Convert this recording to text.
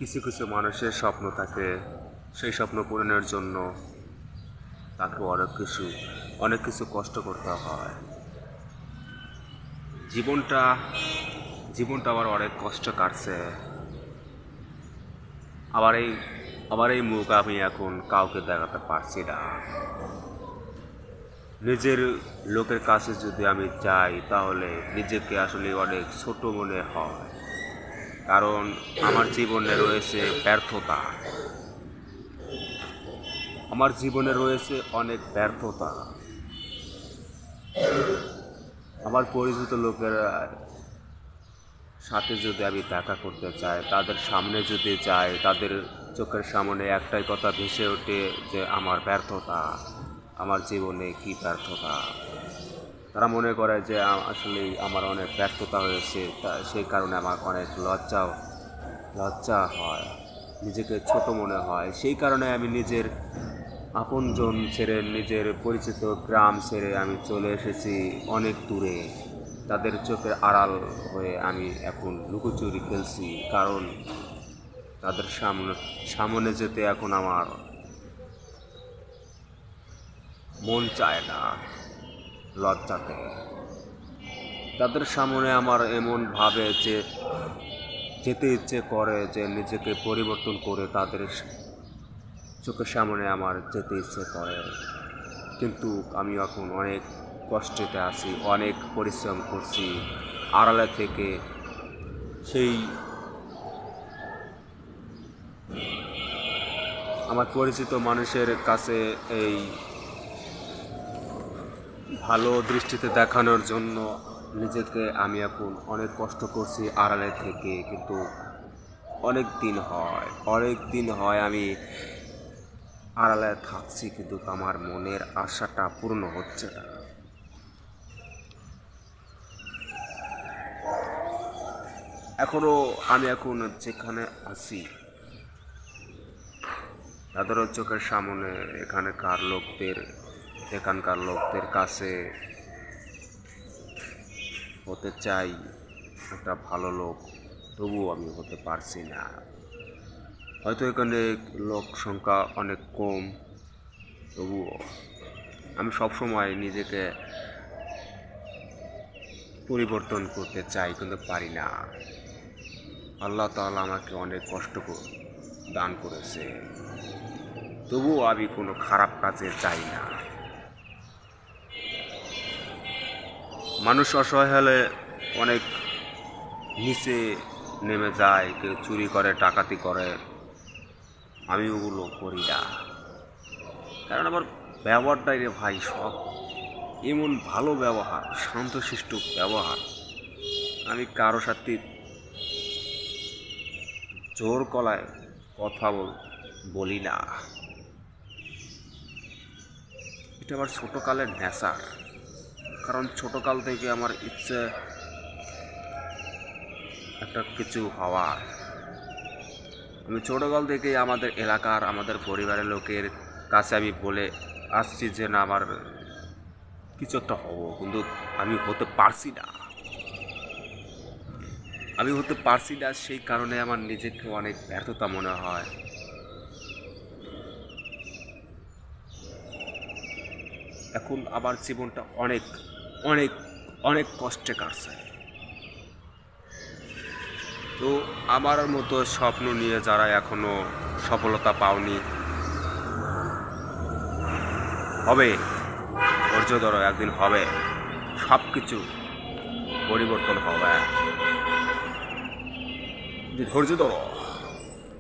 কিছু কিছু মানুষের স্বপ্ন থাকে, সেই স্বপ্ন পূরণের জন্য তাকে অনেক কিছু কষ্ট করতে হয়। জীবনটা জীবনটা আমার অনেক কষ্ট কাটছে। আবার এই আবার এই মুখ আমি এখন কাউকে দেখাতে পারছি না। নিজের লোকের কাছে যদি আমি যাই তাহলে নিজেকে আসলে অনেক ছোট মনে হয়, কারণ আমার জীবনে রয়েছে ব্যর্থতা। আমার জীবনে রয়েছে অনেক ব্যর্থতা। আমার পরিচিত লোকের সাথে যদি আমি দেখা করতে চাই, তাদের সামনে যদি যাই, তাদের চোখের সামনে একটাই কথা ভেসে ওঠে যে আমার ব্যর্থতা, আমার জীবনে কি ব্যর্থতা। তারা মনে করে যে আসলেই আমার অনেক ব্যর্থতা হয়েছে, সেই কারণে আমার অনেক লজ্জা হয়, নিজেকে ছোট মনে হয়। সেই কারণে আমি নিজের আপনজন ছেড়ে, নিজের পরিচিত গ্রাম ছেড়ে আমি চলে এসেছি অনেক দূরে। তাদের চোখের আড়াল হয়ে আমি এখন লুকোচুরি খেলছি, কারণ তাদের সামনে যেতে এখন আমার মন চায় না, লজ্জাতে। তাদের সামনে আমার এমন ভাবে যে যেতে ইচ্ছে করে যে নিজেকে পরিবর্তন করে তাদের চোখের সামনে আমার যেতে ইচ্ছে করে, কিন্তু আমি এখন অনেক কষ্টতে আছি, অনেক পরিশ্রম করছি আড়ালে থেকে। সেই আমার পরিচিত মানুষের কাছে এই ভালো দৃষ্টিতে দেখানোর জন্য নিজেকে আমি এখন অনেক কষ্ট করছি আড়ালে থেকে, কিন্তু অনেক দিন হয় আমি আড়ালে থাকছি, কিন্তু আমার মনের আশাটা পূর্ণ হচ্ছে না। আমি এখন যেখানে আছি তাদেরও চোখের সামনে এখানকার লোকদের কাছে হতে চাই একটা ভালো লোক, তবুও আমি হতে পারছি না। হয়তো এখানে লোক সংখ্যা অনেক কম, তবুও আমি সবসময় নিজেকে পরিবর্তন করতে চাই, কিন্তু পারি না। আল্লাহ তাআলা আমাকে অনেক কষ্ট দান করেছে, তবুও আমি কোনো খারাপ কাজে চাই না। মানুষ অসহায় হলে অনেক নিচে নেমে যায়, কেউ চুরি করে, ডাকাতি করে। আমি ওগুলো করি না, কারণ আমার ব্যবহারটাই রে ভাই সব এমন ভালো ব্যবহার, শান্তশিষ্ট ব্যবহার। আমি কারো সাথে জোর গলায় কথা বলি না। এটা আমার ছোটকালের নেশার, কারণ ছোটকাল থেকে আমার ইচ্ছে একটা কিছু হওয়ার। আমি ছোটকাল থেকেই আমাদের এলাকার, আমাদের পরিবারের লোকের কাছে আমি বলে আসছি যে না, আমার কিছু একটা হব, কিন্তু আমি হতে পারছি না। সেই কারণে আমার নিজেকে অনেক ব্যর্থতা মনে হয়। এখন আমার জীবনটা অনেক অনেক অনেক কষ্টে কাটছে। তো আমার মতো স্বপ্ন নিয়ে যারা এখনো সফলতা পাওনি, হবে, ধৈর্য ধরো, একদিন হবে, সব কিছু পরিবর্তন হবে, ধৈর্য ধরো।